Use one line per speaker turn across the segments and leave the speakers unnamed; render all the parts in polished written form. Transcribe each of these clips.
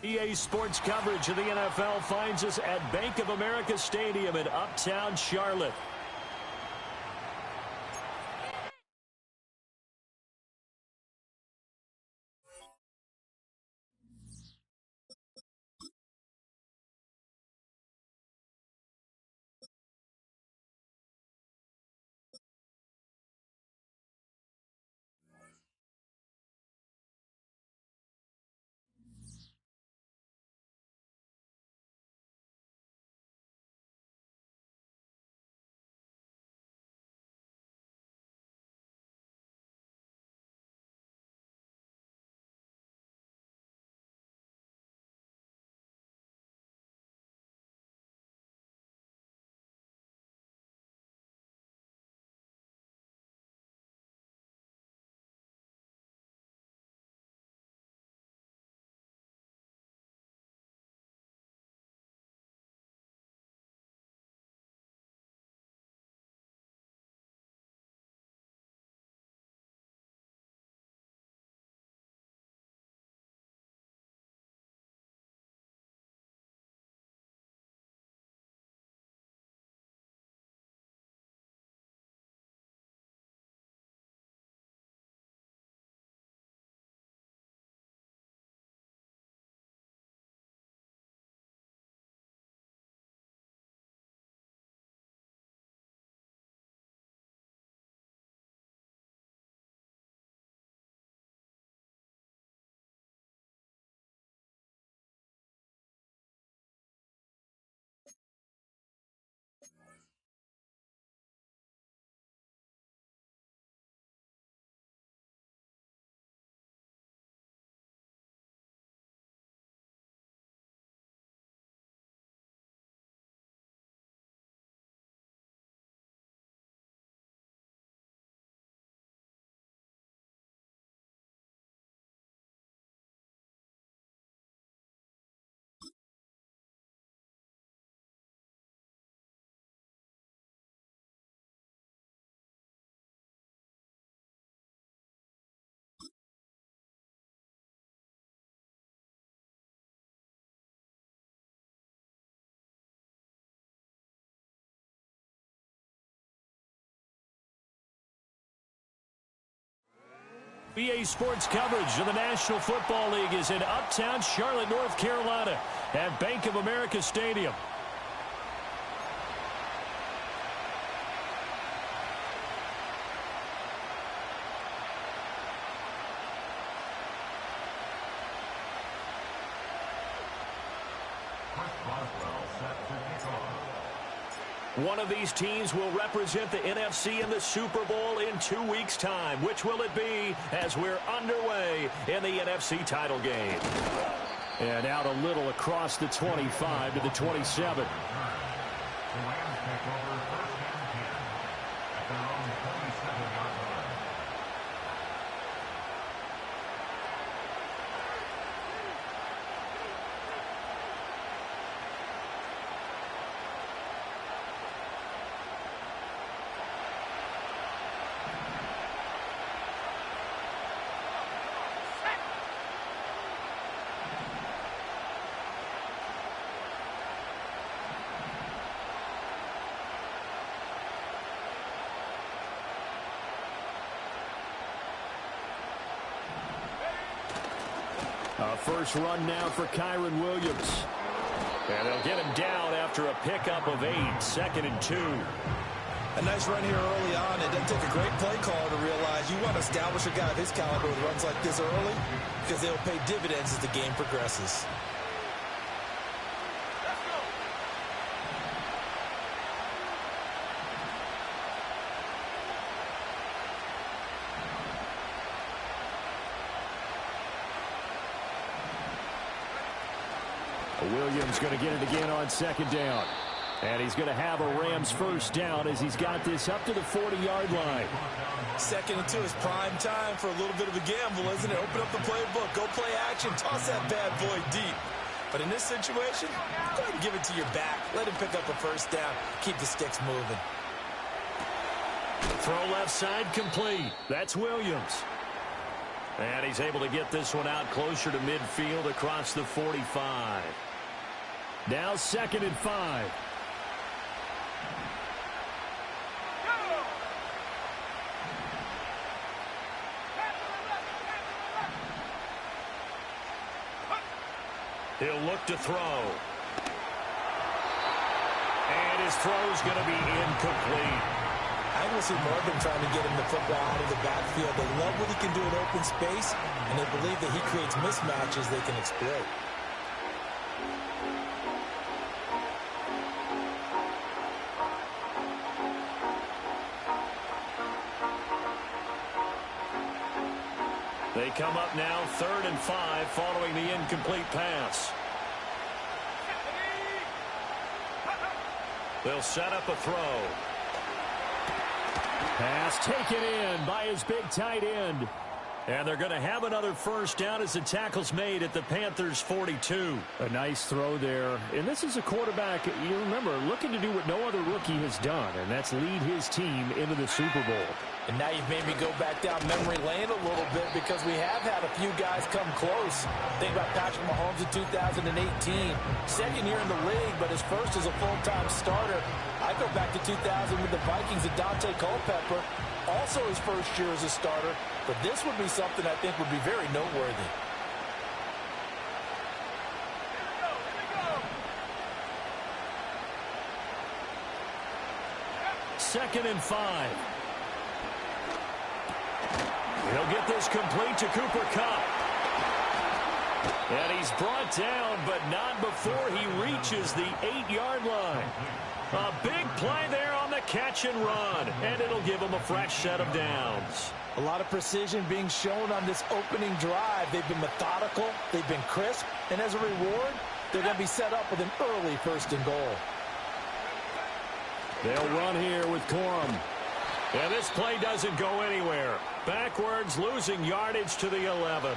EA Sports coverage of the NFL finds us at Bank of America Stadium in Uptown Charlotte. EA Sports coverage of the National Football League is in Uptown Charlotte, North Carolina at Bank of America Stadium. One of these teams will represent the NFC in the Super Bowl in 2 weeks' time. Which will it be as we're underway in the NFC title game? And out a little across the 25 to the 27. First run now for Kyren Williams. And they'll get him down after a pickup of 8, 2nd and 2.
A nice run here early on. It doesn't take a great play caller to realize you want to establish a guy of his caliber with runs like this early because they'll pay dividends as the game progresses.
Williams going to get it again on 2nd down. And he's going to have a Rams first down as he's got this up to the 40-yard line.
2nd and 2 is prime time for a little bit of a gamble, isn't it? Open up the playbook, go play action, toss that bad boy deep. But in this situation, go ahead and give it to your back. Let him pick up a first down. Keep the sticks moving.
Throw left side complete. That's Williams. And he's able to get this one out closer to midfield across the 45.
Now 2nd and 5.
He'll look to throw. And his throw's going to be incomplete.
I will see Marvin trying to get him the football out of the backfield. They love what he can do in open space, and they believe that he creates mismatches they can exploit.
They come up now 3rd and 5 following the incomplete pass. They'll set up a throw.
Pass taken in by his big tight end.
And they're going to have another first down as the tackle's made at the Panthers' 42.
A nice throw there. And this is a quarterback, you remember, looking to do what no other rookie has done, and that's lead his team into the Super Bowl.
And now you've made me go back down memory lane a little bit because we have had a few guys come close. Think about Patrick Mahomes in 2018. Second year in the league, but his first as a full-time starter. I go back to 2000 with the Vikings and Dante Culpepper. Also his first year as a starter. But this would be something I think would be very noteworthy.
Second and 5. He'll get this complete to Cooper Kupp. And he's brought down, but not before he reaches the 8-yard line. A big play there on the catch and run, and it'll give him a fresh set of downs.
A lot of precision being shown on this opening drive. They've been methodical, they've been crisp, and as a reward, they're going to be set up with an early 1st and goal.
They'll run here with Corum.
And this play doesn't go anywhere. Backwards, losing yardage to the 11.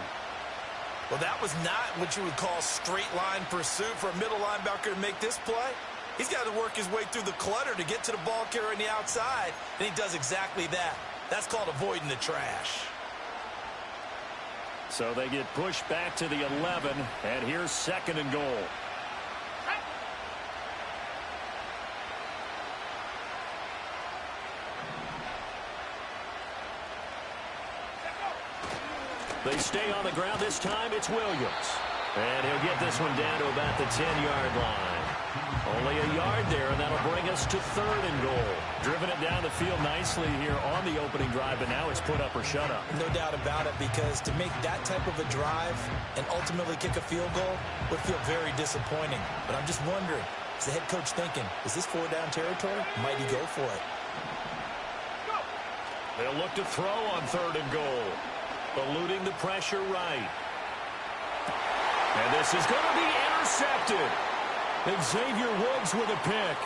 Well, that was not what you would call straight line pursuit for a middle linebacker to make this play. He's got to work his way through the clutter to get to the ball carrier on the outside, and he does exactly that. That's called avoiding the trash.
So they get pushed back to the 11, and here's 2nd and goal. They stay on the ground. This time it's Williams. And he'll get this one down to about the 10-yard line. Only a yard there, and that'll bring us to 3rd and goal. Driven it down the field nicely here on the opening drive, but now it's put up or shut up.
No doubt about it, because to make that type of a drive and ultimately kick a field goal would feel very disappointing. But I'm just wondering, is the head coach thinking, is this 4-down territory? Might he go for it?
They'll look to throw on 3rd and goal. Eluding the pressure right. And this is going to be intercepted. And Xavier Woods with a pick.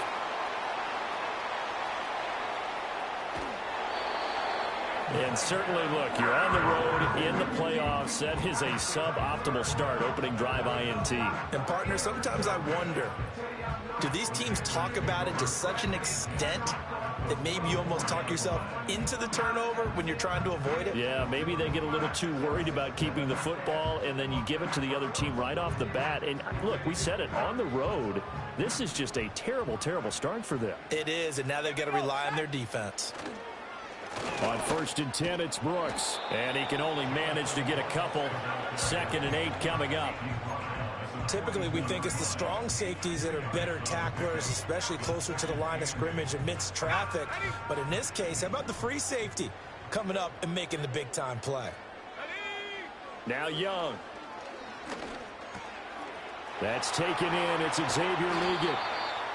And certainly, look, you're on the road in the playoffs. That is a suboptimal start, opening drive INT.
And, partner, sometimes I wonder, do these teams talk about it to such an extent that maybe you almost talk yourself into the turnover when you're trying to avoid it?
Yeah, maybe they get a little too worried about keeping the football, and then you give it to the other team right off the bat. And, look, we said it, on the road, this is just a terrible, terrible start for them.
It is, and now they've got to rely on their defense.
On 1st and 10, it's Brooks.
And he can only manage to get a couple. 2nd and 8 coming up.
Typically, we think it's the strong safeties that are better tacklers, especially closer to the line of scrimmage amidst traffic. But in this case, how about the free safety coming up and making the big-time play?
Now Young.
That's taken in. It's Xavier Legette.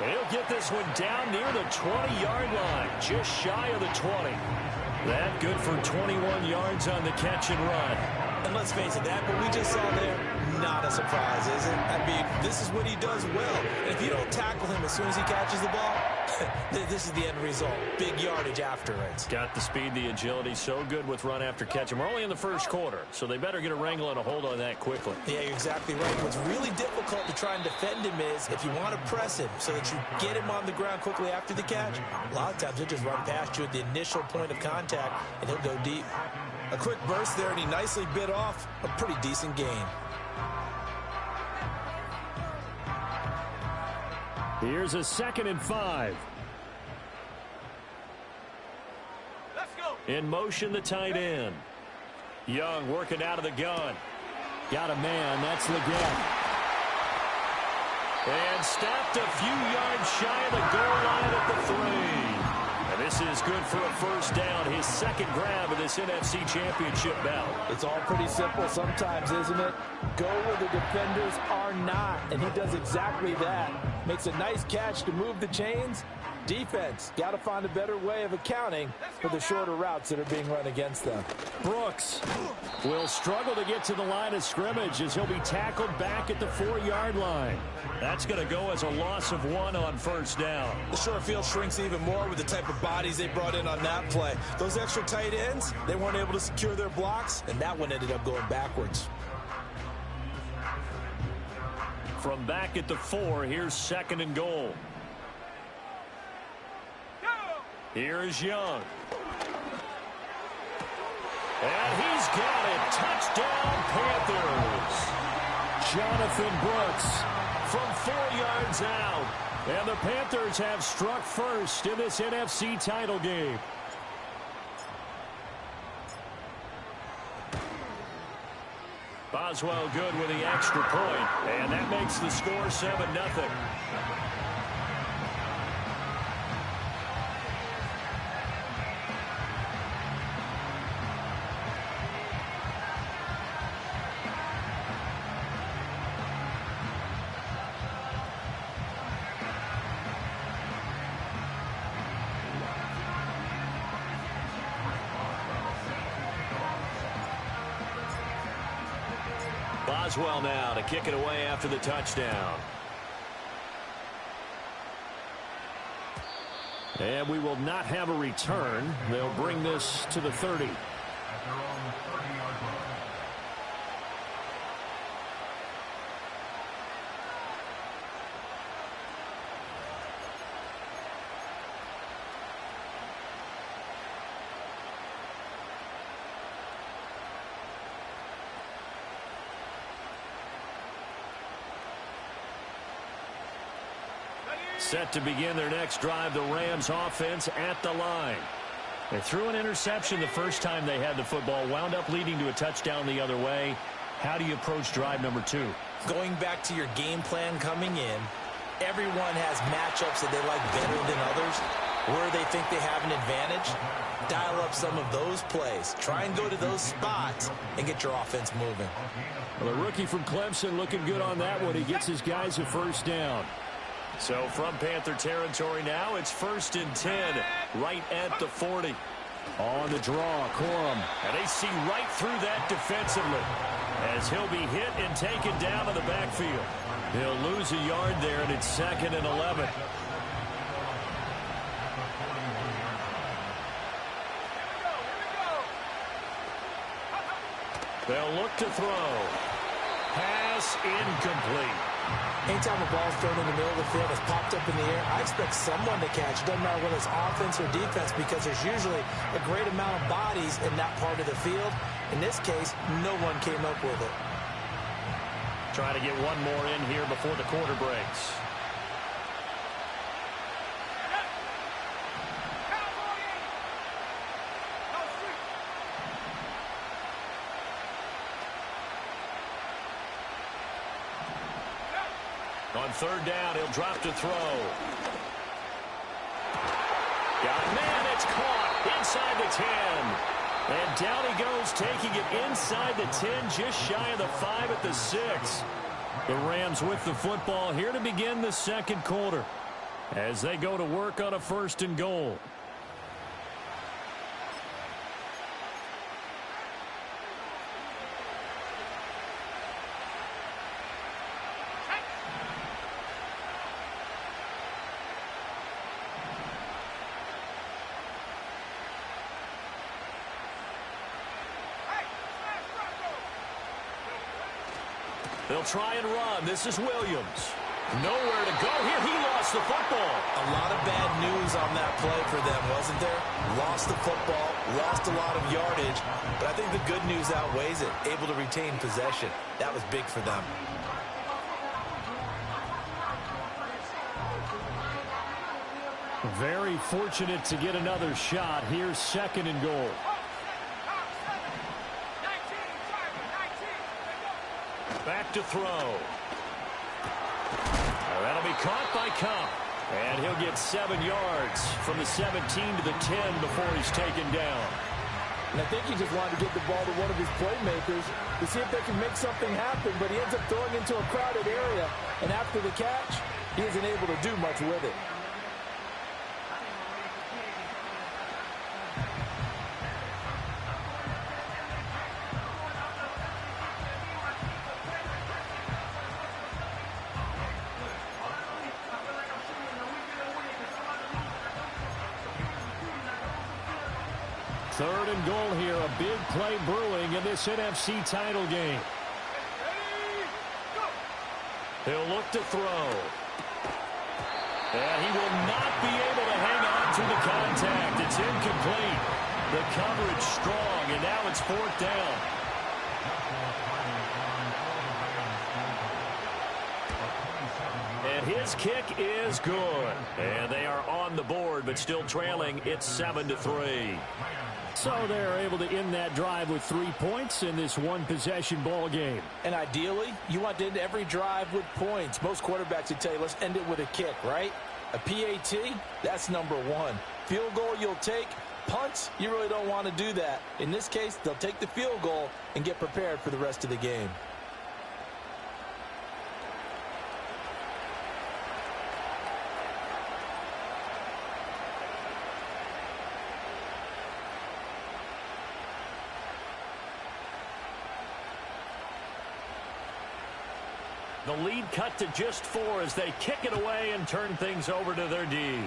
And he'll get this one down near the 20-yard line, just shy of the 20. That good for 21 yards on the catch and run.
And let's face it, that what we just saw there, not a surprise, is it? I mean, this is what he does well. And if you don't tackle him as soon as he catches the ball, this is the end result. Big yardage afterwards.
Got the speed, the agility, so good with run after catch. And we're only in the first quarter, so they better get a wrangle and a hold on that quickly.
Yeah, you're exactly right. What's really difficult to try and defend him is if you want to press him so that you get him on the ground quickly after the catch, a lot of times he'll just run past you at the initial point of contact, and he'll go deep. A quick burst there, and he nicely bit off a pretty decent gain.
Here's a 2nd and 5.
Let's go. In motion, the tight end. Young working out of the gun.
Got a man. That's Legette.
And stopped a few yards shy of the goal line at the 3. And this is good for a first down. His 2nd grab of this NFC Championship bout.
It's all pretty simple sometimes, isn't it? Go where the defenders are not, and he does exactly that. Makes a nice catch to move the chains. Defense, got to find a better way of accounting for the shorter routes that are being run against them.
Brooks will struggle to get to the line of scrimmage as he'll be tackled back at the 4-yard line.
That's going to go as a loss of 1 on first down.
The short field shrinks even more with the type of bodies they brought in on that play. Those extra tight ends, they weren't able to secure their blocks, and that one ended up going backwards.
From back at the 4, here's 2nd and goal. Here's Young. And he's got it. Touchdown, Panthers.
Jonathan Brooks
from 4 yards out. And the Panthers have struck first in this NFC title game. Boswell good with the extra point. And that makes the score 7-0. Boswell now to kick it away after the touchdown.
And we will not have a return. They'll bring this to the 30.
Set to begin their next drive, the Rams offense at the line. They threw an interception the first time they had the football, wound up leading to a touchdown the other way. How do you approach drive number 2?
Going back to your game plan coming in, everyone has matchups that they like better than others. Where they think they have an advantage, dial up some of those plays. Try and go to those spots and get your offense moving.
Well, the rookie from Clemson looking good on that one. He gets his guys a first down.
So from Panther territory now, it's 1st and 10, right at the 40.
On the draw, Corum.
And they see right through that defensively as he'll be hit and taken down in the backfield. He'll lose a yard there, and it's 2nd and 11. They'll look to throw. Pass incomplete.
Anytime a ball's thrown in the middle of the field, it's popped up in the air, I expect someone to catch. It doesn't matter whether it's offense or defense, because there's usually a great amount of bodies in that part of the field. In this case, no one came up with it.
Trying to get one more in here before the quarter breaks. On 3rd down, he'll drop to throw. Got a man, it's caught inside the 10. And down he goes, taking it inside the 10, just shy of the 5 at the 6. The Rams with the football here to begin the 2nd quarter as they go to work on a 1st and goal. They'll try and run. This is Williams. Nowhere to go here. He lost the football.
A lot of bad news on that play for them, wasn't there? Lost the football, lost a lot of yardage, but I think the good news outweighs it. Able to retain possession. That was big for them.
Very fortunate to get another shot. Here's 2nd and goal.
Back to throw. That'll be caught by Kupp. And he'll get 7 yards from the 17 to the 10 before he's taken down.
And I think he just wanted to get the ball to one of his playmakers to see if they can make something happen, but he ends up throwing into a crowded area. And after the catch, he isn't able to do much with it.
Third and goal here. A big play brewing in this NFC title game.
He'll look to throw. And he will not be able to hang on to the contact. It's incomplete. The coverage strong, and now it's 4th down. And his kick is good. And they are on the board, but still trailing. It's 7-3.
So they're able to end that drive with 3 points in this one-possession ball game.
And ideally, you want to end every drive with points. Most quarterbacks would tell you, let's end it with a kick, right? A PAT, that's number 1. Field goal you'll take. Punts, you really don't want to do that. In this case, they'll take the field goal and get prepared for the rest of the game.
The lead cut to just 4 as they kick it away and turn things over to their D.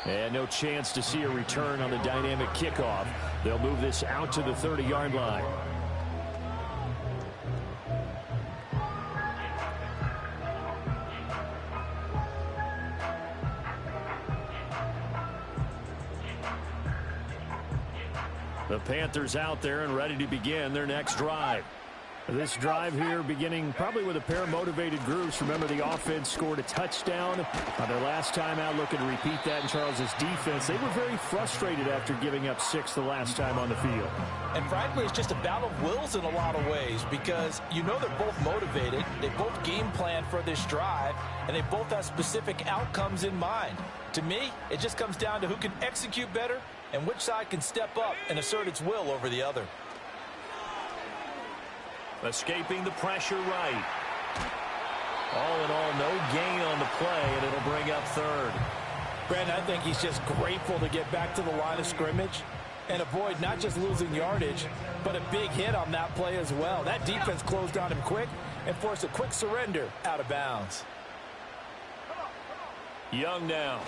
And no chance to see a return on the dynamic kickoff. They'll move this out to the 30-yard line. The Panthers out there and ready to begin their next drive. This drive here beginning probably with a pair of motivated groups. Remember, the offense scored a touchdown on their last time out. Looking to repeat that in Charles's defense. They were very frustrated after giving up 6 the last time on the field.
And frankly, it's just a battle of wills in a lot of ways because you know they're both motivated. They both game plan for this drive, and they both have specific outcomes in mind. To me, it just comes down to who can execute better and which side can step up and assert its will over the other.
Escaping the pressure right. All in all, no gain on the play, and it'll bring up 3rd.
Brandon, I think he's just grateful to get back to the line of scrimmage and avoid not just losing yardage, but a big hit on that play as well. That defense closed on him quick and forced a quick surrender out of bounds.
Young now.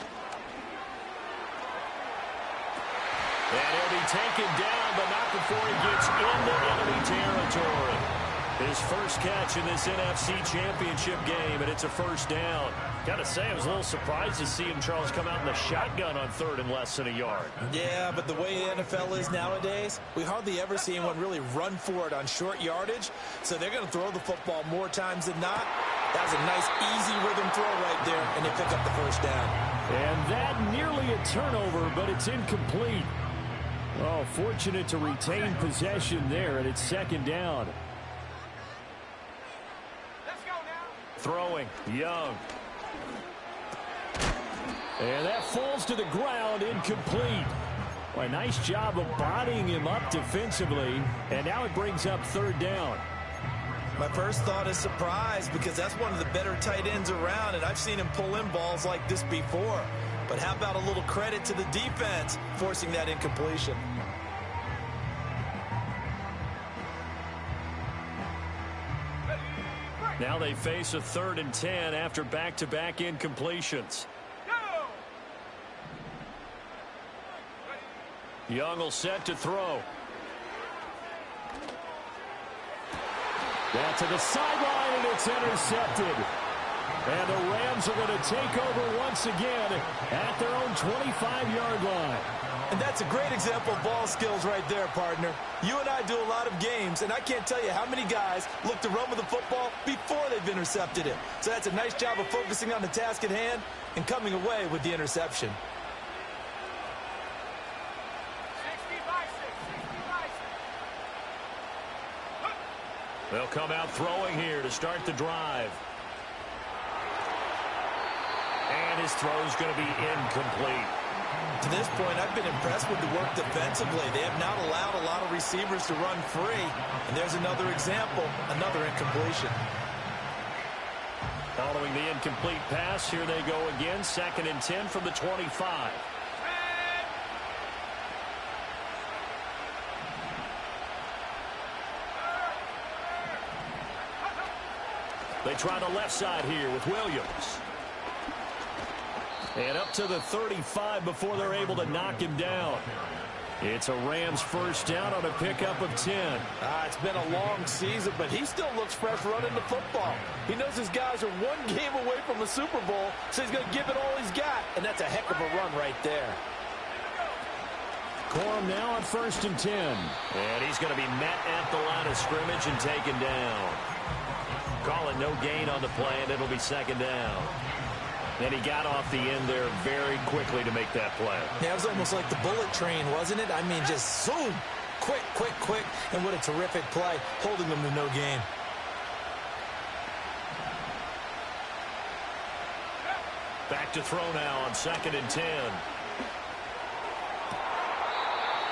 And he'll be taken down, but not before he gets into enemy territory. His first catch in this NFC Championship game, and it's a 1st down. Gotta say, I was a little surprised to see him, Charles, come out in the shotgun on 3rd and less than a yard.
Yeah, but the way the NFL is nowadays, we hardly ever see anyone really run for it on short yardage. So they're going to throw the football more times than not. That was a nice, easy rhythm throw right there, and they pick up the 1st down.
And that nearly a turnover, but it's incomplete. Oh, fortunate to retain possession there, and it's 2nd down.
Throwing, Young.
And that falls to the ground, incomplete. Well, a nice job of bodying him up defensively, and now it brings up 3rd down.
My first thought is surprise because that's one of the better tight ends around, and I've seen him pull in balls like this before. But how about a little credit to the defense forcing that incompletion?
Now they face a 3rd and 10 after back-to-back incompletions. Young will set to throw.
Now to the sideline, and it's intercepted. And the Rams are going to take over once again at their own 25-yard line.
And that's a great example of ball skills right there, partner. You and I do a lot of games, and I can't tell you how many guys look to run with the football before they've intercepted it. So that's a nice job of focusing on the task at hand and coming away with the interception.
They'll come out throwing here to start the drive. And his throw is going to be incomplete.
To this point, I've been impressed with the work defensively. They have not allowed a lot of receivers to run free. And there's another example, another incompletion.
Following the incomplete pass, here they go again. 2nd and 10 from the 25. They try the left side here with Williams. And up to the 35 before they're able to knock him down. It's a Rams first down on a pickup of 10.
It's been a long season, but he still looks fresh running the football. He knows his guys are one game away from the Super Bowl, so he's going to give it all he's got. And that's a heck of a run right there.
Corum now on 1st and 10.
And he's going to be met at the line of scrimmage and taken down. Call it no gain on the play, and it'll be 2nd down. And he got off the end there very quickly to make that play.
Yeah, it was almost like the bullet train, wasn't it? I mean, just zoom. Quick, quick, quick. And what a terrific play, holding them to no gain.
Back to throw now on 2nd and 10.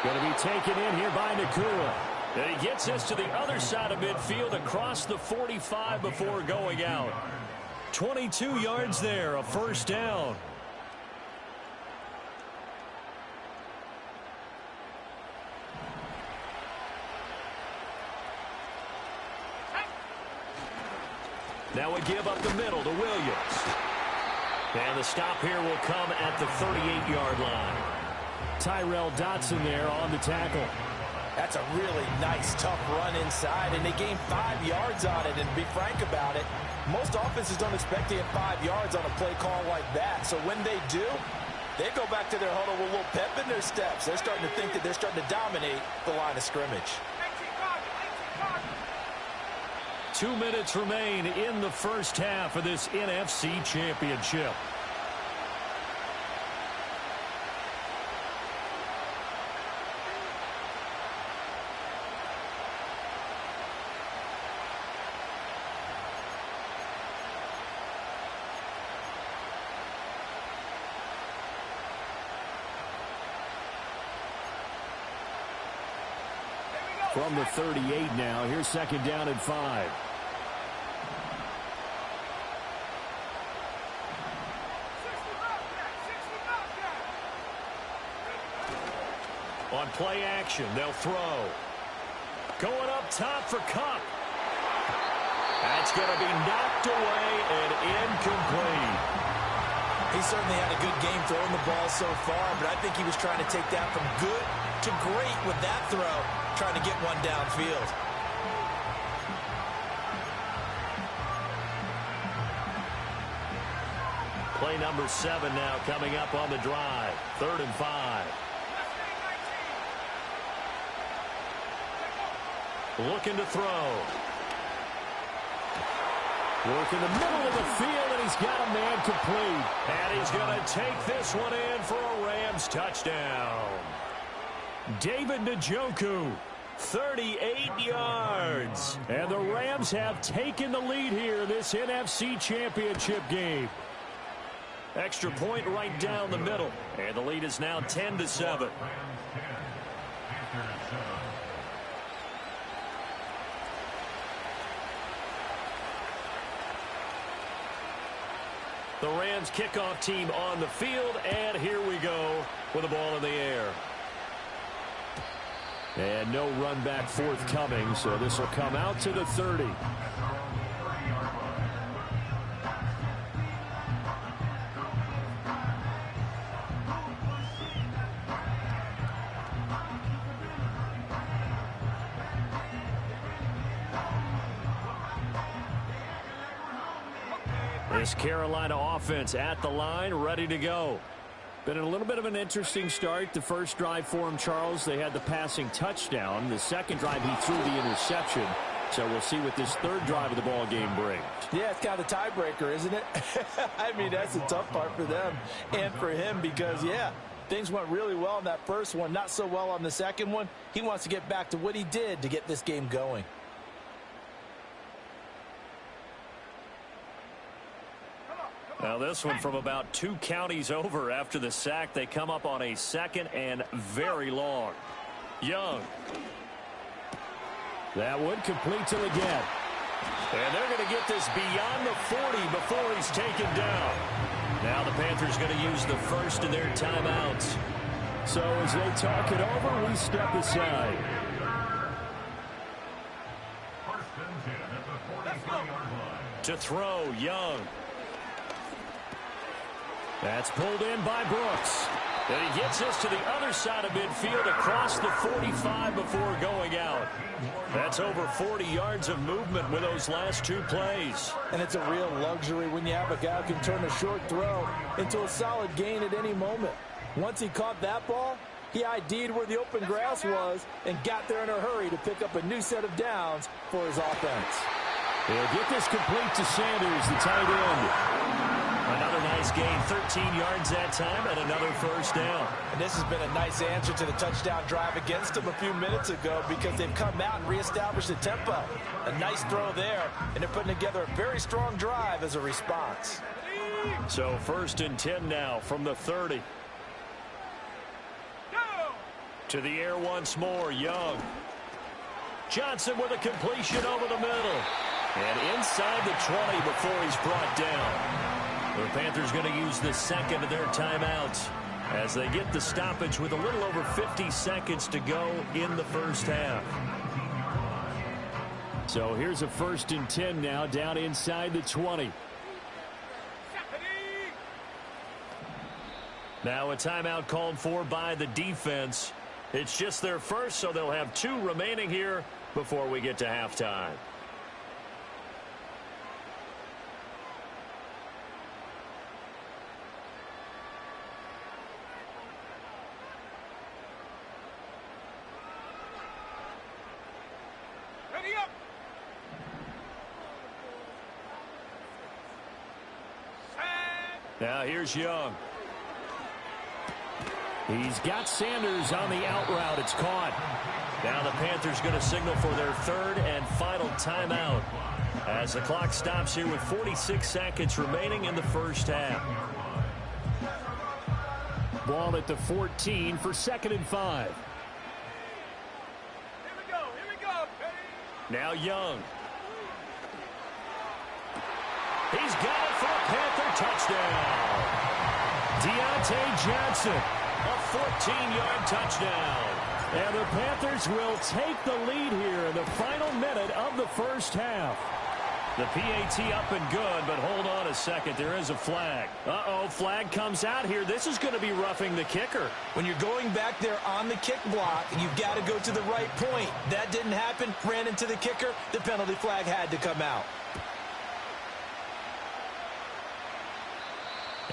Going to be taken in here by Nakua.
And he gets this to the other side of midfield across the 45 before going out. 22 yards there, a first down. Now we give up the middle to Williams. And the stop here will come at the 38-yard line.
Tyrel Dotson there on the tackle.
That's a really nice, tough run inside, and they gained 5 yards on it. And to be frank about it, most offenses don't expect to get 5 yards on a play call like that. So when they do, they go back to their huddle with a little pep in their steps. They're starting to think that they're starting to dominate the line of scrimmage.
2 minutes remain in the first half of this NFC Championship.
From the 38 now, here's 2nd down and 5.
On play action, they'll throw. Going up top for Kupp. That's going to be knocked away and incomplete.
He certainly had a good game throwing the ball so far, but I think he was trying to take that from good to great with that throw, trying to get one downfield.
Play number 7 now coming up on the drive. 3rd and 5. Looking to throw.
Work in the middle of the field, and he's got a man complete.
And he's going to take this one in for a Rams touchdown. David Njoku, 38 yards.
And the Rams have taken the lead here in this NFC Championship game.
Extra point right down the middle. And the lead is now 10-7. The Rams kickoff team on the field, and here we go with the ball in the air.
And no run back forthcoming, so this will come out to the 30. This Carolina offense at the line, ready to go. Been a little bit of an interesting start. The first drive for him, Charles, they had the passing touchdown. The second drive, he threw the interception. So we'll see what this third drive of the ball game brings.
Yeah, it's kind of a tiebreaker, isn't it? I mean, that's the tough part for them and for him because, yeah, things went really well in that first one, not so well on the second one. He wants to get back to what he did to get this game going.
Now this one from about 2 counties over after the sack. They come up on a second and very long. Young. That one complete to Leggett. And they're going to get this beyond the 40 before he's taken down. Now the Panthers going to use the first of their timeouts. So as they talk it over, we step aside. To throw, Young. That's pulled in by Brooks. And he gets us to the other side of midfield across the 45 before going out. That's over 40 yards of movement with those last 2 plays.
And it's a real luxury when you have a guy who can turn a short throw into a solid gain at any moment. Once he caught that ball, he ID'd where the open grass was and got there in a hurry to pick up a new set of downs for his offense.
He'll get this complete to Sanders, the tight end. Another nice gain, 13 yards that time, and another first down.
And this has been a nice answer to the touchdown drive against them a few minutes ago because they've come out and reestablished the tempo. A nice throw there, and they're putting together a very strong drive as a response.
So 1st and 10 now from the 30. To the air once more, Young. Johnson with a completion over the middle. And inside the 20 before he's brought down. The Panthers going to use the second of their timeouts as they get the stoppage with a little over 50 seconds to go in the first half. So here's a 1st and 10 now down inside the 20. Now a timeout called for by the defense. It's just their first, so they'll have 2 remaining here before we get to halftime. Now here's Young. He's got Sanders on the out route. It's caught. Now the Panthers going to signal for their 3rd and final timeout as the clock stops here with 46 seconds remaining in the first half. Ball at the 14 for 2nd and 5. Here we go. Now Young. He's got it for a Panther touchdown. Deontay Johnson, a 14-yard touchdown. And the Panthers will take the lead here in the final minute of the first half. The PAT up and good, but hold on a second. There is a flag. Uh-oh, flag comes out here. This is going to be roughing the kicker.
When you're going back there on the kick block, you've got to go to the right point. That didn't happen. Ran into the kicker. The penalty flag had to come out.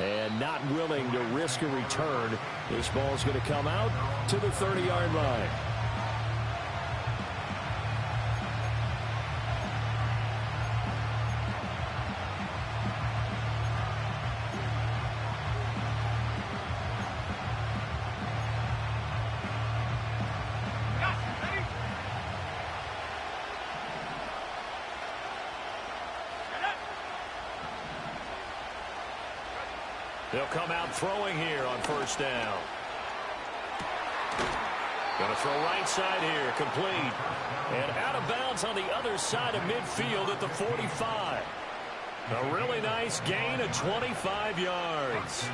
And not willing to risk a return. This ball's going to come out to the 30-yard line. They'll come out throwing here on 1st down. Going to throw right side here, complete. And out of bounds on the other side of midfield at the 45. A really nice gain of 25 yards.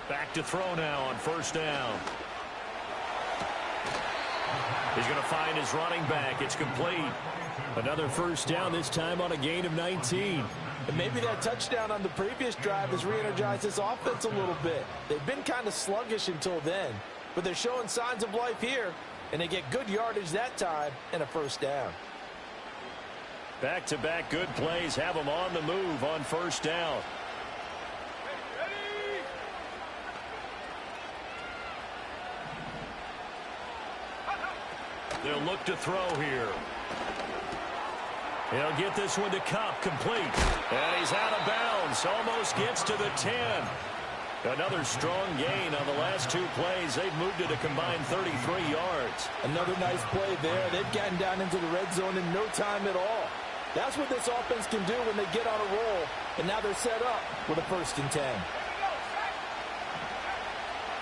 Back to throw now on 1st down. He's going to find his running back. It's complete. Another 1st down, this time on a gain of 19.
And maybe that touchdown on the previous drive has re-energized this offense a little bit. They've been kind of sluggish until then. but they're showing signs of life here, and they get good yardage that time and a first down.
Back-to-back good plays have them on the move on first down. They'll look to throw here. He'll get this one to Kupp, complete. And he's out of bounds, almost gets to the 10. Another strong gain on the last two plays. They've moved it a combined 33 yards.
Another nice play there. They've gotten down into the red zone in no time at all. That's what this offense can do when they get on a roll. And now they're set up with a 1st and 10.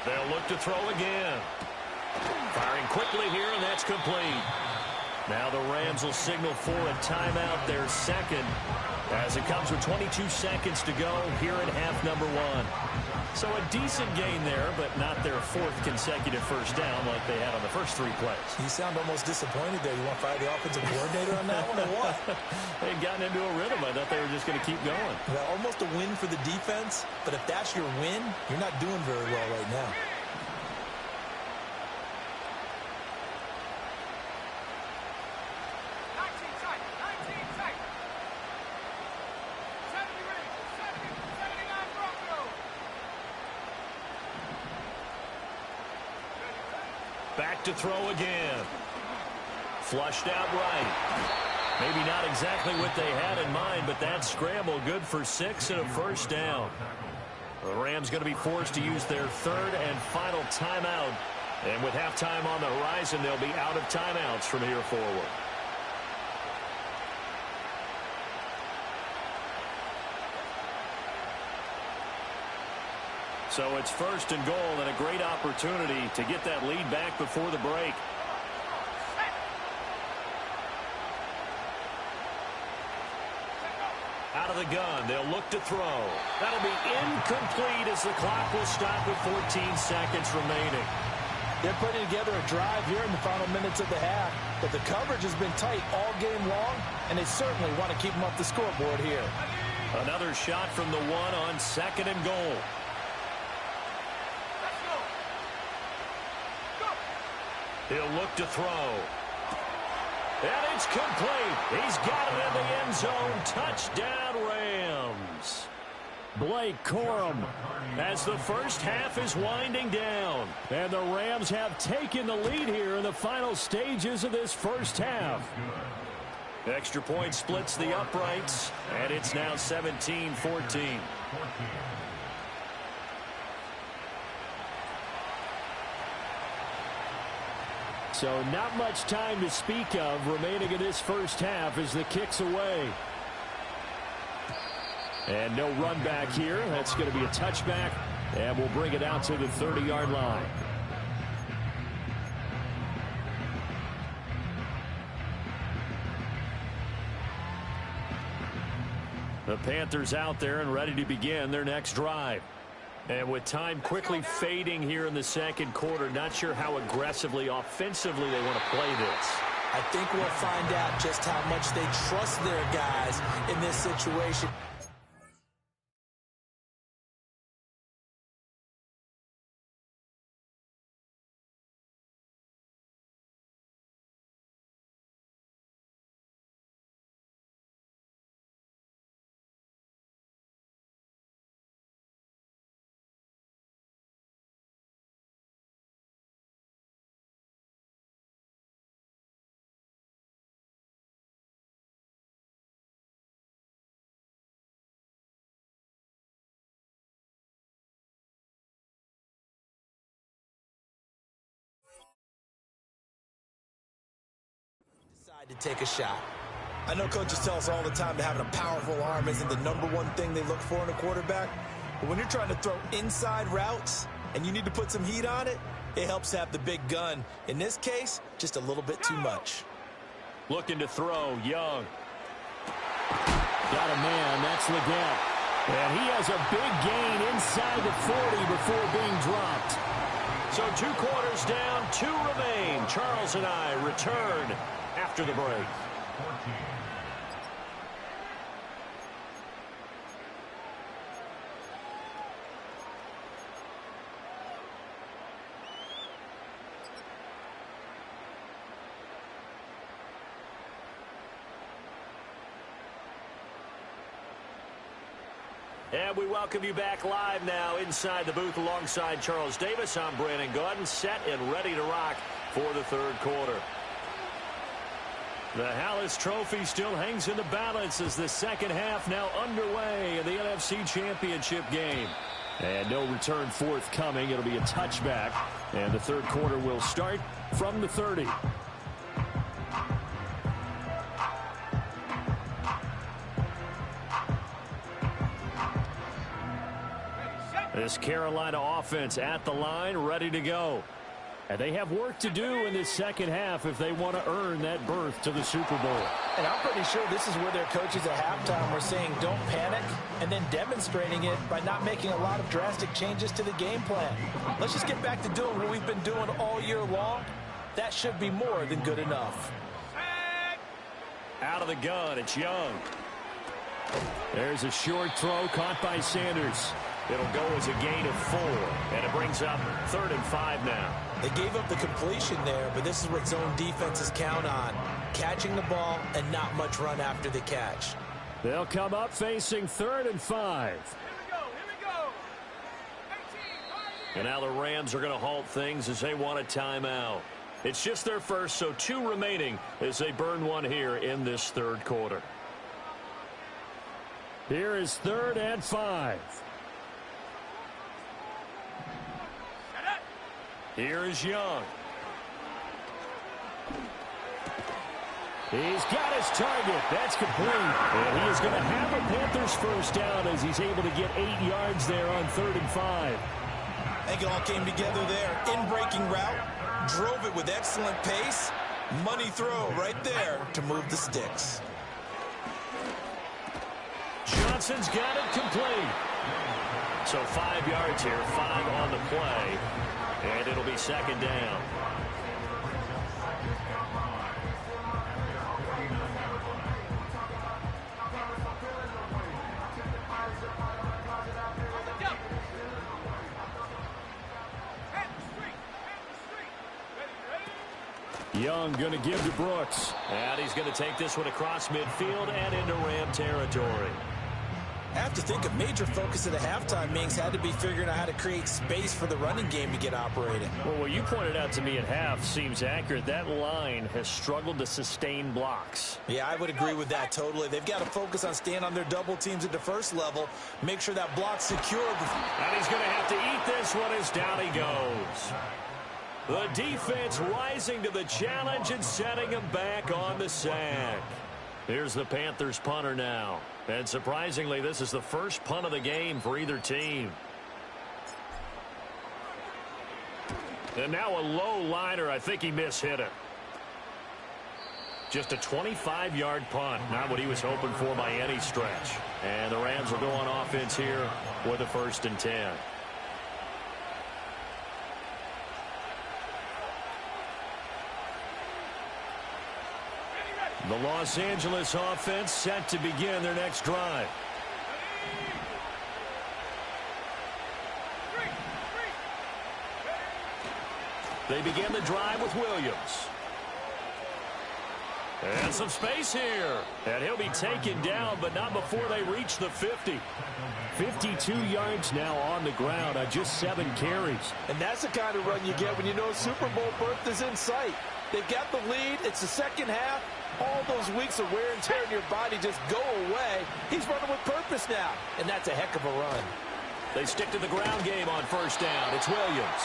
They'll look to throw again. Firing quickly here, and that's complete. Now the Rams will signal for a timeout, their second, as it comes with 22 seconds to go here in half number 1. So a decent gain there, but not their 4th consecutive first down like they had on the first 3 plays.
You sound almost disappointed there. You want to fire the offensive coordinator on that one or what?
They'd gotten into a rhythm. I thought they were just going to keep going.
Well, almost a win for the defense, but if that's your win, you're not doing very well right now.
Back to throw again. Flushed out right. Maybe not exactly what they had in mind, but that scramble good for 6 and a first down. The Rams going to be forced to use their 3rd and final timeout. And with halftime on the horizon, they'll be out of timeouts from here forward. So it's 1st and goal and a great opportunity to get that lead back before the break. Out of the gun, they'll look to throw. That'll be incomplete as the clock will stop with 14 seconds remaining.
They're putting together a drive here in the final minutes of the half, but the coverage has been tight all game long, and they certainly want to keep them off the scoreboard here.
Another shot from the 1 on 2nd and goal. He'll look to throw. And it's complete. He's got it in the end zone. Touchdown, Rams. Blake Corum as the first half is winding down. And the Rams have taken the lead here in the final stages of this first half. Extra point splits the uprights, and it's now 17-14. So not much time to speak of remaining in this first half as the kick's away. And no run back here. That's going to be a touchback, and we'll bring it out to the 30-yard line. The Panthers out there and ready to begin their next drive. And with time quickly fading here in the second quarter, not sure how aggressively, offensively they want to play this.
I think we'll find out just how much they trust their guys in this situation. To take a shot. I know coaches tell us all the time that having a powerful arm isn't the #1 thing they look for in a quarterback, but when you're trying to throw inside routes and you need to put some heat on it, it helps have the big gun. In this case, just a little bit too much.
Looking to throw, Young. Got a man, that's Leggett. And he has a big gain inside the 40 before being dropped. So 2 quarters down, 2 remain. Charles and I return after the break.
And we welcome you back live now inside the booth alongside Charles Davis. I'm Brandon Gaudin, set and ready to rock for the third quarter. The Hallis Trophy still hangs in the balance as the second half now underway in the NFC Championship game. And no return forthcoming. It'll be a touchback. And the third quarter will start from the 30. This Carolina offense at the line, ready to go. And they have work to do in this second half if they want to earn that berth to the Super Bowl.
And I'm pretty sure this is where their coaches at halftime were saying don't panic, and then demonstrating it by not making a lot of drastic changes to the game plan. Let's just get back to doing what we've been doing all year long. That should be more than good enough.
Out of the gun, it's Young.
There's a short throw caught by Sanders.
It'll go as a gain of 4, and it brings up 3rd and 5 now.
They gave up the completion there, but this is what zone defenses count on. Catching the ball and not much run after the catch.
They'll come up facing 3rd and 5.
Here we go.
And now the Rams are going to halt things as they want a timeout. It's just their first, so 2 remaining as they burn one here in this third quarter.
Here is 3rd and 5.
Here is Young.
He's got his target. That's complete. And he is going to have a Panthers first down as he's able to get 8 yards there on 3rd and 5.
I think it all came together there. In-breaking route, drove it with excellent pace. Money throw right there to move the sticks.
Johnson's got it complete. So 5 yards here, 5 on the play. And it'll be 2nd down.
Young going to give to Brooks.
And he's going to take this one across midfield and into Ram territory.
I have to think a major focus at the halftime, Minks, had to be figuring out how to create space for the running game to get operating.
Well, what you pointed out to me at half seems accurate. That line has struggled to sustain blocks.
Yeah, I would agree with that totally. They've got to focus on staying on their double teams at the first level, make sure that block's secure.
And he's going to have to eat this one as down he goes. The defense rising to the challenge and setting him back on the sack. Here's the Panthers punter now. And surprisingly, this is the first punt of the game for either team. And now a low liner. I think he mishit it. Just a 25-yard punt. Not what he was hoping for by any stretch. And the Rams will go on offense here with a 1st and 10. The Los Angeles offense set to begin their next drive. They begin the drive with Williams. And some space here. And he'll be taken down, but not before they reach the 50.
52 yards now on the ground on just 7 carries.
And that's the kind of run you get when you know Super Bowl berth is in sight. They've got the lead. It's the second half. All those weeks of wear and tear in your body just go away. He's running with purpose now, and that's a heck of a run.
They stick to the ground game on 1st down. It's Williams.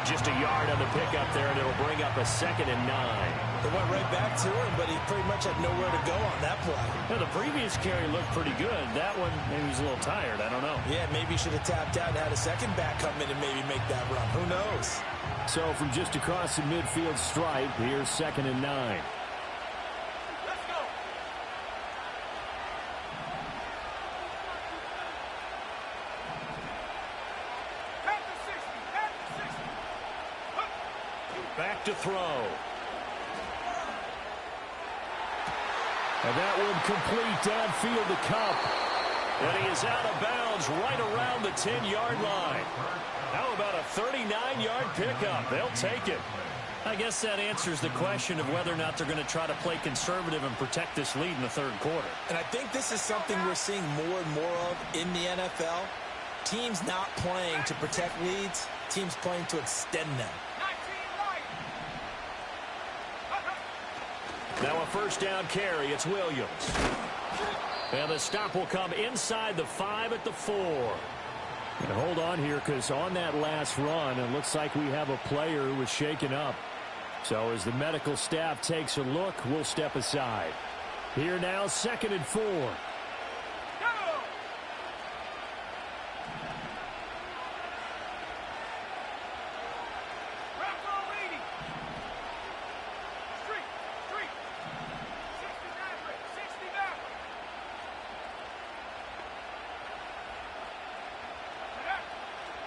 Just a yard on the pickup there, and it'll bring up a 2nd and 9.
They went right back to him, but he pretty much had nowhere to go on that play.
Now, the previous carry looked pretty good. That one, maybe he was a little tired. I don't know.
Yeah, maybe he should have tapped out and had a second back come in and maybe make that run. Who knows?
So from just across the midfield stripe, here's 2nd and 9.
Back to throw.
And that one complete downfield to Kupp.
And he is out of bounds right around the 10-yard line. How about a 39-yard pickup? They'll take it.
I guess that answers the question of whether or not they're going to try to play conservative and protect this lead in the third quarter.
And I think this is something we're seeing more and more of in the NFL. Teams not playing to protect leads, teams playing to extend them.
Now a first down carry. It's Williams. And the stop will come inside the 5 at the 4.
And hold on here, because on that last run, it looks like we have a player who was shaken up. So as the medical staff takes a look, we'll step aside. Here now, 2nd and 4.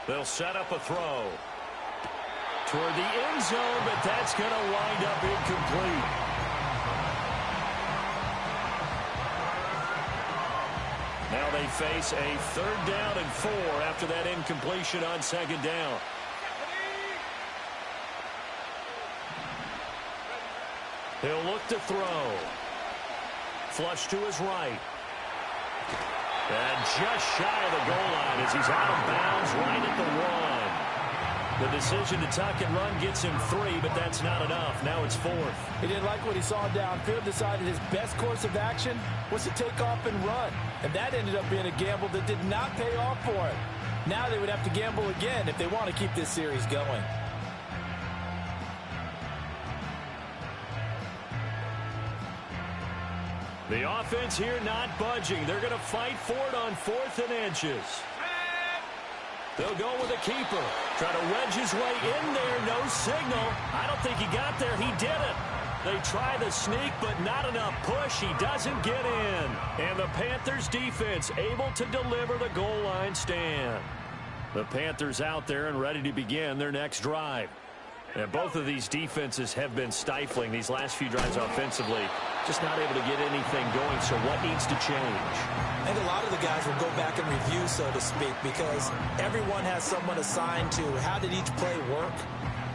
They'll set up a throw toward the end zone, but that's going to wind up incomplete. Now they face a 3rd down and 4 after that incompletion on 2nd down. He'll look to throw. Flush to his right. And just shy of the goal line as he's out of bounds right at the 1. The decision to tuck and run gets him 3, but that's not enough. Now it's 4th.
He didn't like what he saw downfield, decided his best course of action was to take off and run. And that ended up being a gamble that did not pay off for him. Now they would have to gamble again if they want to keep this series going.
The offense here not budging. They're going to fight for it on 4th and inches. They'll go with a keeper. Try to wedge his way in there. No signal. I don't think he got there. He didn't. They try the sneak, but not enough push. He doesn't get in. And the Panthers defense able to deliver the goal line stand. The Panthers out there and ready to begin their next drive. And both of these defenses have been stifling these last few drives offensively. Just not able to get anything going, so what needs to change?
I think a lot of the guys will go back and review, so to speak, because everyone has someone assigned to how did each play work.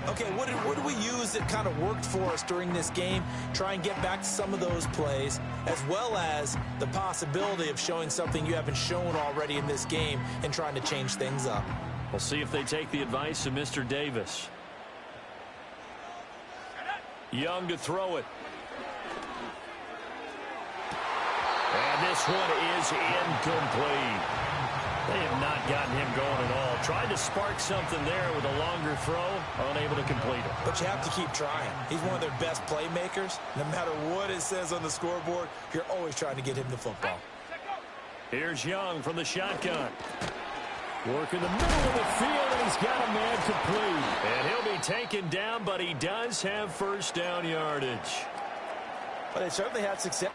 Okay, what did we use that kind of worked for us during this game? Try and get back to some of those plays, as well as the possibility of showing something you haven't shown already in this game and trying to change things up.
We'll see if they take the advice of Mr. Davis. Young to throw it. And this one is incomplete. They have not gotten him going at all. Tried to spark something there with a longer throw, unable to complete it.
But you have to keep trying. He's one of their best playmakers. No matter what it says on the scoreboard, you're always trying to get him the football.
Here's Young from the shotgun.
Work in the middle of the field, and he's got a man complete.
And he'll be taken down, but he does have first down yardage.
But they certainly had success.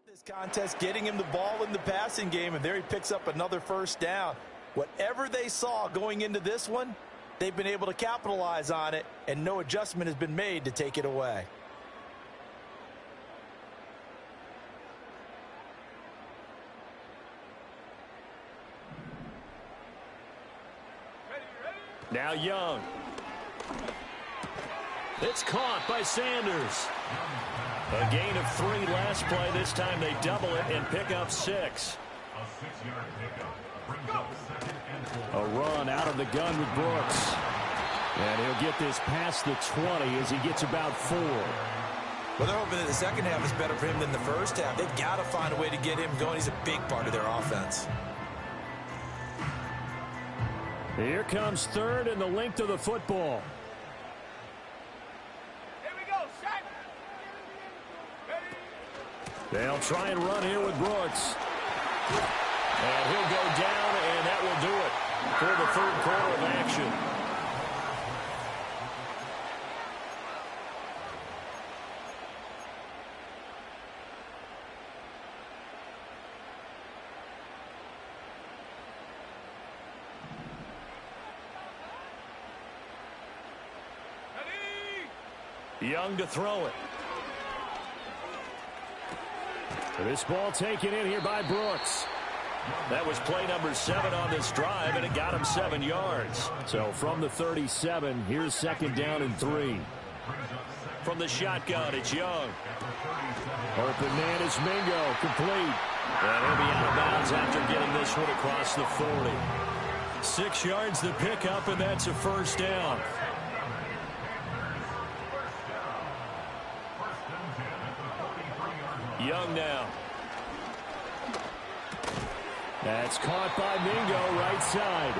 This contest, getting him the ball in the passing game, and there he picks up another first down. Whatever they saw going into this one, they've been able to capitalize on it, and no adjustment has been made to take it away.
Now Young. It's caught by Sanders. A gain of 3 last play. This time they double it and pick up 6.
A run out of the gun with Brooks. And he'll get this past the 20 as he gets about 4.
Well, they're hoping that the second half is better for him than the first half. They've got to find a way to get him going. He's a big part of their offense.
Here comes third and the length of the football.
Here we go, set.
They'll try and run here with Brooks. And he'll go down, and that will do it for the third quarter of action. Young to throw it. This ball taken in here by Brooks.
That was play number 7 on this drive, and it got him 7 yards.
So from the 37, here's second down and 3.
From the shotgun, it's Young.
Open man is Mingo, complete.
And he'll be out of bounds after getting this one across the 40.
6 yards the pickup, and that's a first down.
Young now.
That's caught by Mingo, right side.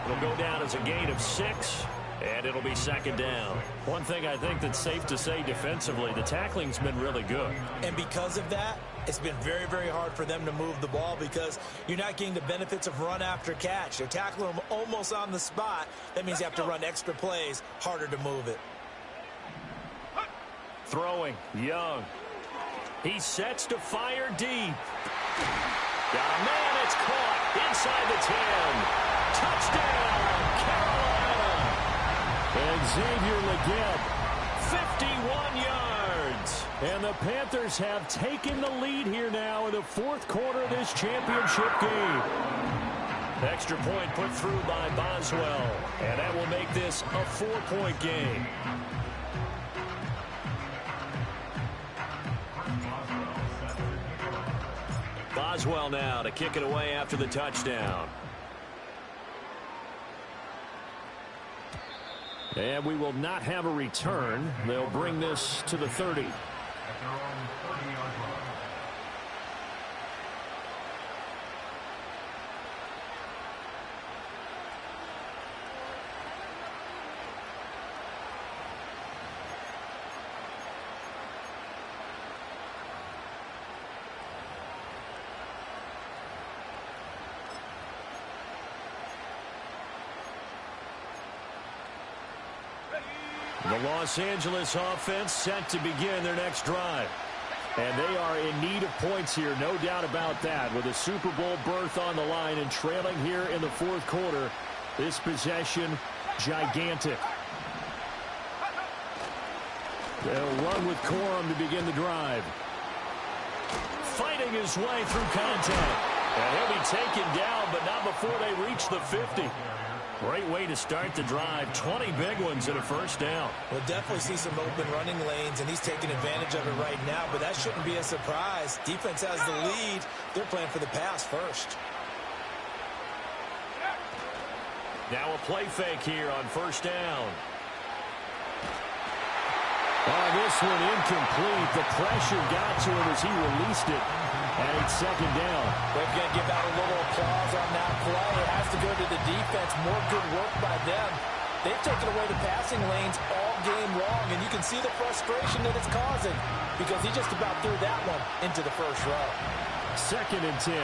It'll go down as a gain of 6, and it'll be second down.
One thing I think that's safe to say defensively, the tackling's been really good.
And because of that, it's been very, very hard for them to move the ball because you're not getting the benefits of run after catch. They're tackling them almost on the spot. That means you have to run extra plays, harder to move it.
Throwing, Young. He sets to fire deep. Got a man, it's caught inside the 10. Touchdown, Carolina. Xavier Legette, 51 yards.
And the Panthers have taken the lead here now in the fourth quarter of this championship game.
Extra point put through by Boswell. And that will make this a 4-point game. Boswell now to kick it away after the touchdown.
And we will not have a return. They'll bring this to the 30. The Los Angeles offense set to begin their next drive. And they are in need of points here, no doubt about that. With a Super Bowl berth on the line and trailing here in the fourth quarter, this possession, gigantic. They'll run with Corum to begin the drive. Fighting his way through contact.
And he'll be taken down, but not before they reach the 50.
Great way to start the drive. 20 big ones and a first down.
We'll definitely see some open running lanes, and he's taking advantage of it right now, but that shouldn't be a surprise. Defense has the lead. They're playing for the pass first.
Now a play fake here on first down.
Oh, this one incomplete. The pressure got to him as he released it. And it's second down.
They're going to give out a little applause on that play. It has to go to the defense. More good work by them. They've taken away the passing lanes all game long, and you can see the frustration that it's causing because he just about threw that one into the first row.
Second and 10.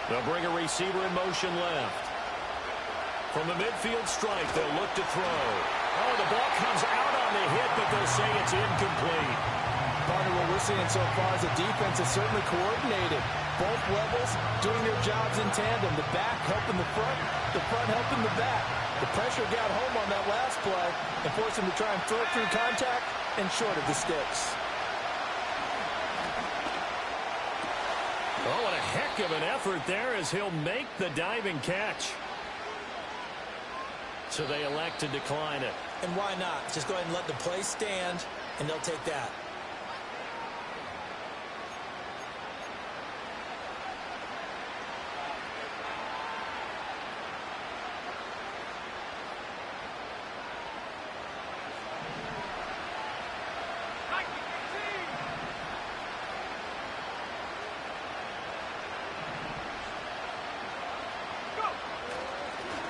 They'll bring a receiver in motion left. From the midfield strike, they'll look to throw. Oh, the ball comes out on the hit, but they'll say it's incomplete.
Partner, what we're seeing so far is the defense is certainly coordinated. Both levels doing their jobs in tandem. The back helping the front helping the back. The pressure got home on that last play and forced him to try and throw it through contact and short of the sticks.
Oh, what a heck of an effort there as he'll make the diving catch. So they elect to decline it.
And why not? Just go ahead and let the play stand, and they'll take that.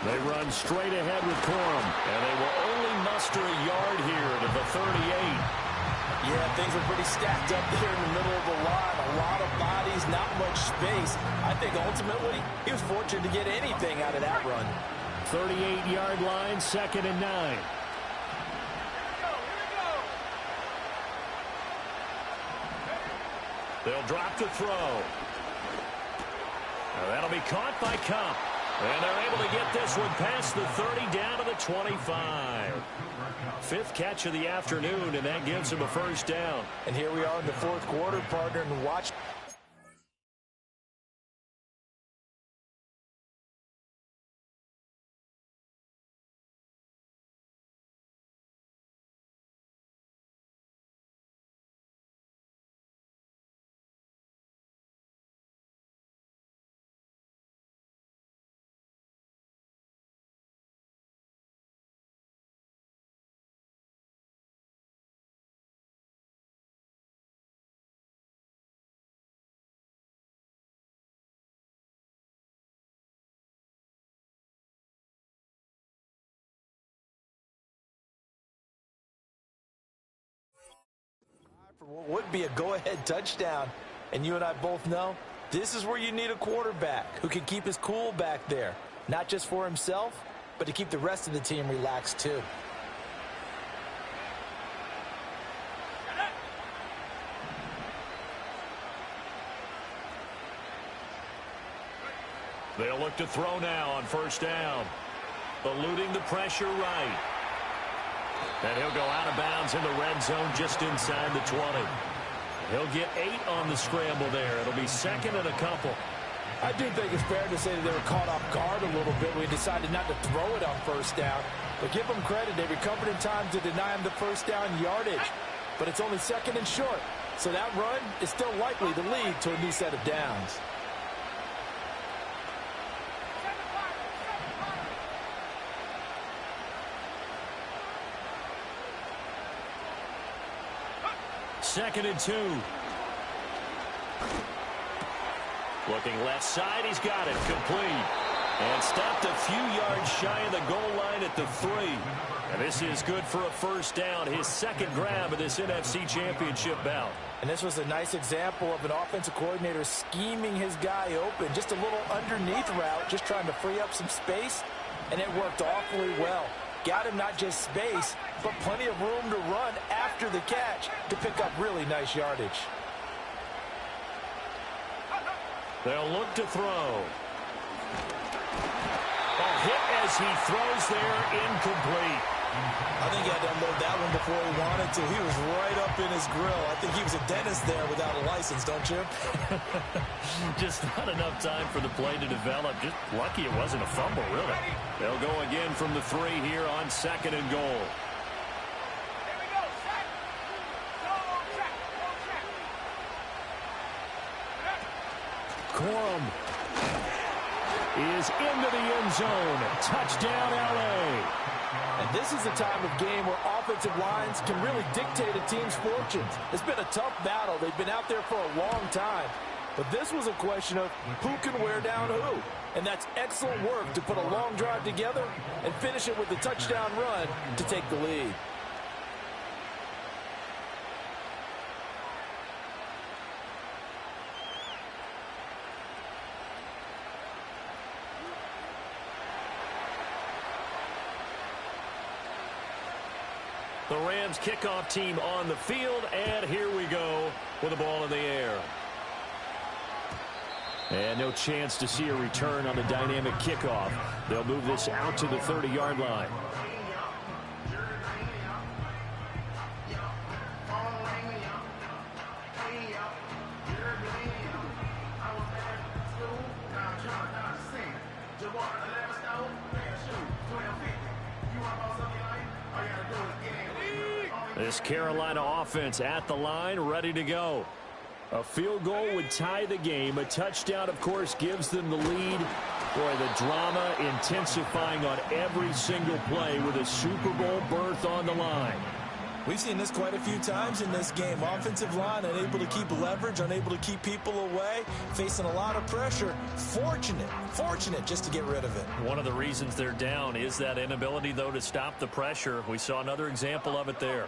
They run straight ahead with Corum.
And they will only muster a yard here to the 38.
Yeah, things are pretty stacked up there in the middle of the line. A lot of bodies, not much space. I think ultimately he was fortunate to get anything out of that run.
38-yard line, 2nd and 9.
They'll drop to throw. Now that'll be caught by Kupp. And they're able to get this one past the 30 down to the 25. 5th catch of the afternoon, and that gives him a first down.
And here we are in the 4th quarter, partner, and watch. For what would be a go-ahead touchdown. And you and I both know this is where you need a quarterback who can keep his cool back there. Not just for himself, but to keep the rest of the team relaxed too.
They'll look to throw now on first down. Eluding the pressure right. And he'll go out of bounds in the red zone just inside the 20. He'll get 8 on the scramble there. It'll be 2nd and a couple.
I do think it's fair to say that they were caught off guard a little bit when we decided not to throw it on first down. But give them credit. They recovered in time to deny him the first down yardage. But it's only 2nd and short. So that run is still likely to lead to a new set of downs.
Second and 2. Looking left side, he's got it, complete. And stopped a few yards shy of the goal line at the 3. And this is good for a first down, his 2nd grab of this NFC Championship bout.
And this was a nice example of an offensive coordinator scheming his guy open. Just a little underneath route, just trying to free up some space. And it worked awfully well. Got him not just space, but plenty of room to run after the catch to pick up really nice yardage.
They'll look to throw. A hit as he throws there, incomplete.
I think he had to unload that one before he wanted to. He was right up in his grill. I think he was a dentist there without a license, don't you?
Just not enough time for the play to develop. Just lucky it wasn't a fumble, really. They'll go again from the 3 here on 2nd and goal. Corum is into the end zone. Touchdown, L.A.
And this is the time of game where offensive lines can really dictate a team's fortunes. It's been a tough battle. They've been out there for a long time. But this was a question of who can wear down who. And that's excellent work to put a long drive together and finish it with a touchdown run to take the lead.
The Rams kickoff team on the field, and here we go with the ball in the air. And no chance to see a return on the dynamic kickoff. They'll move this out to the 30-yard line. This Carolina offense at the line, ready to go. A field goal would tie the game. A touchdown, of course, gives them the lead. Boy, the drama intensifying on every single play with a Super Bowl berth on the line.
We've seen this quite a few times in this game. Offensive line unable to keep leverage, unable to keep people away, facing a lot of pressure. Fortunate just to get rid of it.
One of the reasons they're down is that inability, though, to stop the pressure. We saw another example of it there.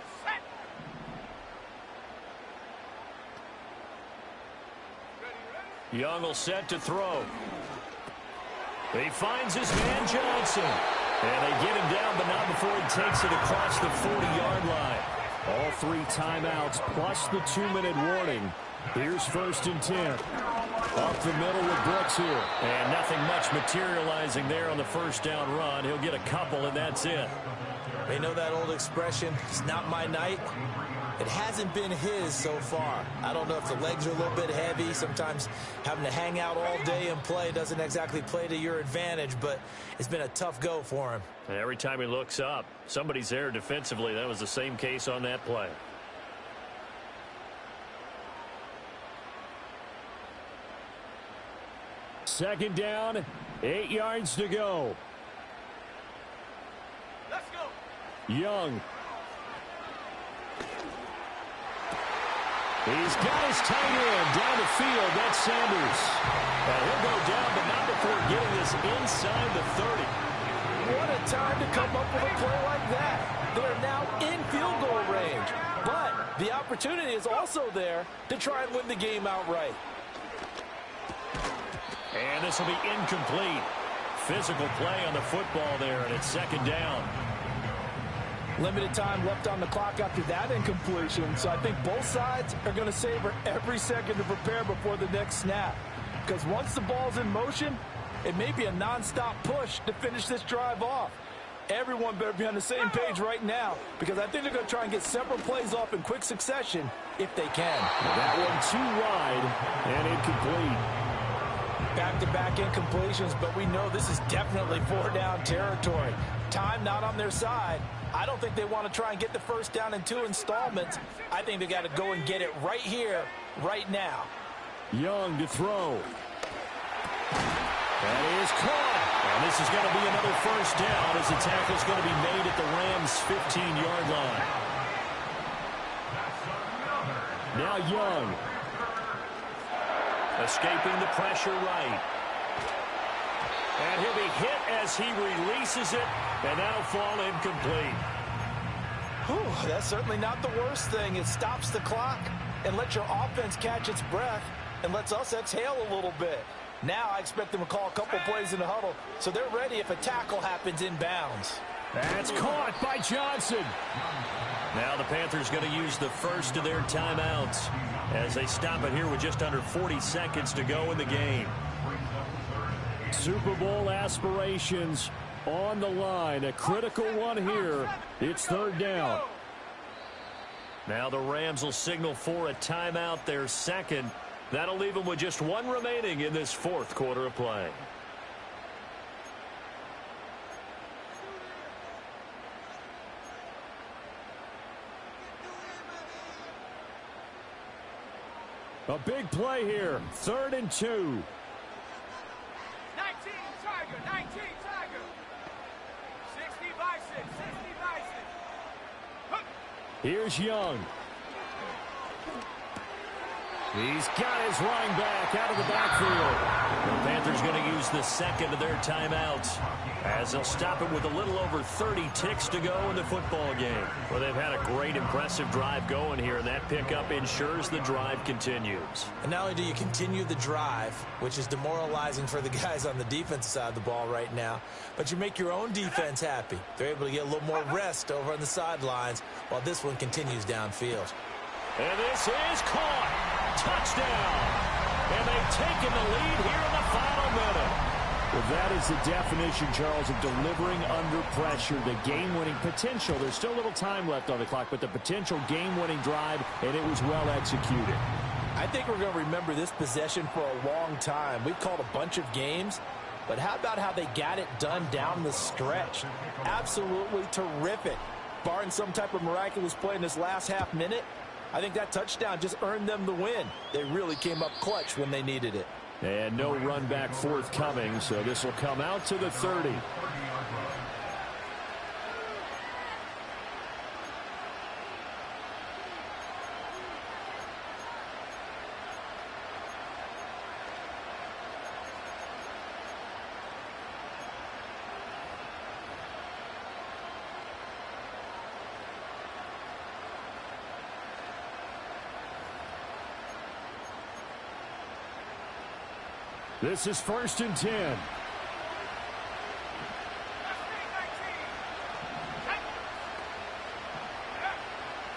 Young will set to throw. He finds his man Johnson. And they get him down, but not before he takes it across the 40-yard line. All 3 timeouts plus the 2-minute warning. Here's 1st and 10. Up the middle with Brooks here. And nothing much materializing there on the first down run. He'll get a couple, and that's it.
They know that old expression, it's not my night. It hasn't been his so far. I don't know if the legs are a little bit heavy. Sometimes having to hang out all day and play doesn't exactly play to your advantage, but it's been a tough go for him.
And every time he looks up, somebody's there defensively. That was the same case on that play.
Second down, 8 yards to go.
Let's go.
Young. He's got his tight end down the field. That's Sanders.
And he'll go down, but not before getting this inside the 30.
What a time to come up with a play like that. They're now in field goal range. But the opportunity is also there to try and win the game outright.
And this will be incomplete. Physical play on the football there, and it's 2nd down.
Limited time left on the clock after that incompletion, so I think both sides are going to savor every second to prepare before the next snap. Because once the ball's in motion, it may be a nonstop push to finish this drive off. Everyone better be on the same page right now, because I think they're going to try and get several plays off in quick succession if they can.
That one too wide and incomplete.
Back-to-back incompletions, but we know this is definitely 4-down territory. Time not on their side. I don't think they want to try and get the first down in 2 installments. I think they got to go and get it right here, right now.
Young to throw.
That is caught. And this is going to be another first down as the tackle's going to be made at the Rams' 15-yard line.
Now Young.
Escaping the pressure right. And he'll be hit as he releases it, and that'll fall incomplete.
Whew, that's certainly not the worst thing. It stops the clock and lets your offense catch its breath and lets us exhale a little bit. Now I expect them to call a couple plays in the huddle, so they're ready if a tackle happens in bounds.
That's caught by Johnson.
Now the Panthers going to use the first of their timeouts as they stop it here with just under 40 seconds to go in the game.
Super Bowl aspirations on the line. A critical one here. It's 3rd down.
Now the Rams will signal for a timeout, their 2nd. That'll leave them with just 1 remaining in this 4th quarter of play.
A big play here. 3rd and 2.
19 Tiger, 19 Tiger. 60 Bison, 60 Bison.
Here's Young. He's got his running back out of the backfield.
The Panthers going to use the 2nd of their timeouts as they'll stop it with a little over 30 ticks to go in the football game. Well, they've had a great, impressive drive going here, and that pickup ensures the drive continues.
And not only do you continue the drive, which is demoralizing for the guys on the defensive side of the ball right now, but you make your own defense happy. They're able to get a little more rest over on the sidelines while this one continues downfield.
And this is caught. Touchdown. And they've taken the lead here in the final minute.
Well, that is the definition, Charles, of delivering under pressure. The game-winning potential. There's still a little time left on the clock, but the potential game-winning drive, and it was well executed.
I think we're going to remember this possession for a long time. We've called a bunch of games, but how about how they got it done down the stretch? Absolutely terrific. Barring some type of miraculous play in this last half minute, I think that touchdown just earned them the win. They really came up clutch when they needed it.
And no run back forthcoming, so this will come out to the 30. This is 1st and 10.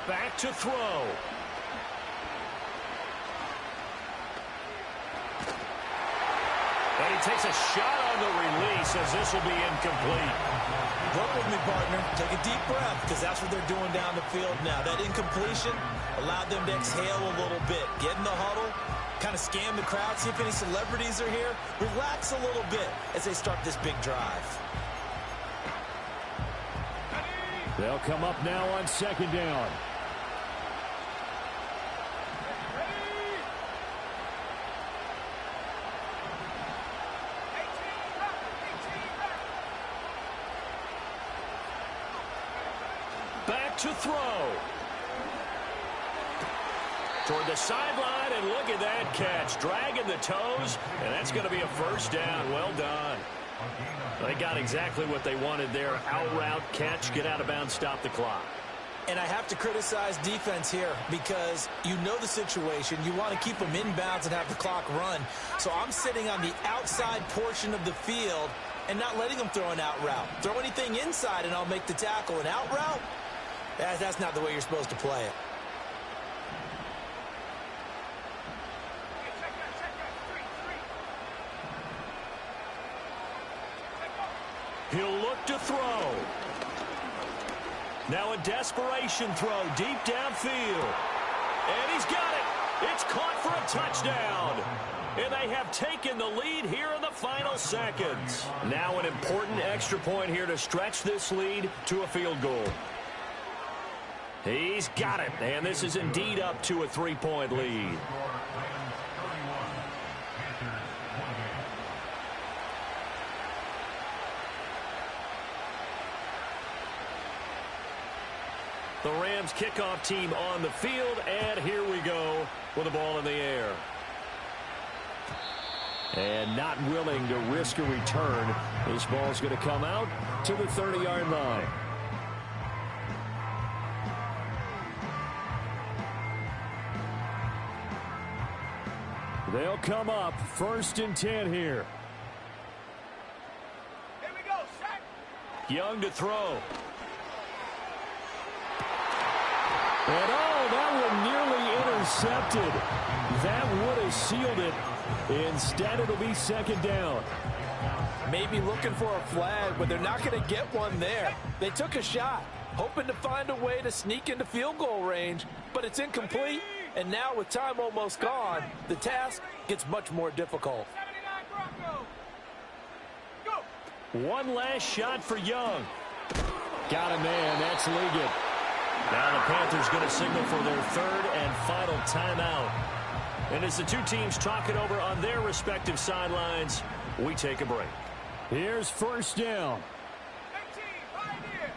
Back to throw. And he takes a shot on the release as this will be incomplete.
Work with me, partner. Take a deep breath, because that's what they're doing down the field now. That incompletion allowed them to exhale a little bit. Get in the huddle, kind of scan the crowd, see if any celebrities are here. Relax a little bit as they start this big drive.
They'll come up now on 2nd down.
Back to throw. Toward the sideline, and look at that catch. Dragging the toes, and that's going to be a 1st down. Well done. They got exactly what they wanted there. Out route, catch, get out of bounds, stop the clock.
And I have to criticize defense here because you know the situation. You want to keep them inbounds and have the clock run. So I'm sitting on the outside portion of the field and not letting them throw an out route. Throw anything inside and I'll make the tackle. An out route? That's not the way you're supposed to play it.
He'll look to throw. Now a desperation throw deep downfield. And he's got it. It's caught for a touchdown. And they have taken the lead here in the final seconds. Now an important extra point here to stretch this lead to a field goal. He's got it. And this is indeed up to a 3-point lead. The Rams kickoff team on the field, and here we go with the ball in the air.
And not willing to risk a return. This ball's going to come out to the 30-yard line. They'll come up 1st and 10 here.
Here we go, set.
Young to throw.
And that one nearly intercepted. That would have sealed it. Instead, it'll be 2nd down.
Maybe looking for a flag, but they're not going to get one there. They took a shot, hoping to find a way to sneak into field goal range, but it's incomplete. And now with time almost gone, the task gets much more difficult.
79 Broncos. Go.
One last shot for Young. Got a man. That's Liggett. Now the Panthers going to signal for their 3rd and final timeout. And as the two teams talk it over on their respective sidelines, we take a break.
Here's 1st down.
18, right here.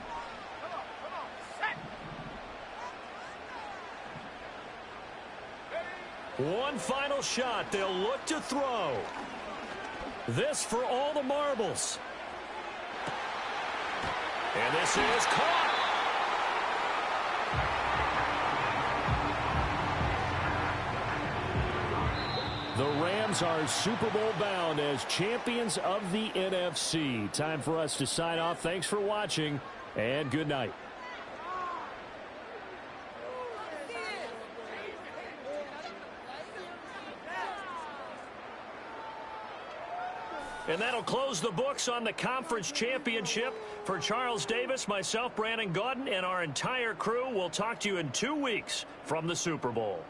Come on, set.
One final shot. They'll look to throw. This for all the marbles. And this is caught.
The Rams are Super Bowl bound as champions of the NFC. Time for us to sign off. Thanks for watching, and good night.
And that'll close the books on the conference championship. For Charles Davis, myself, Brandon Gaudin, and our entire crew, we'll talk to you in 2 weeks from the Super Bowl.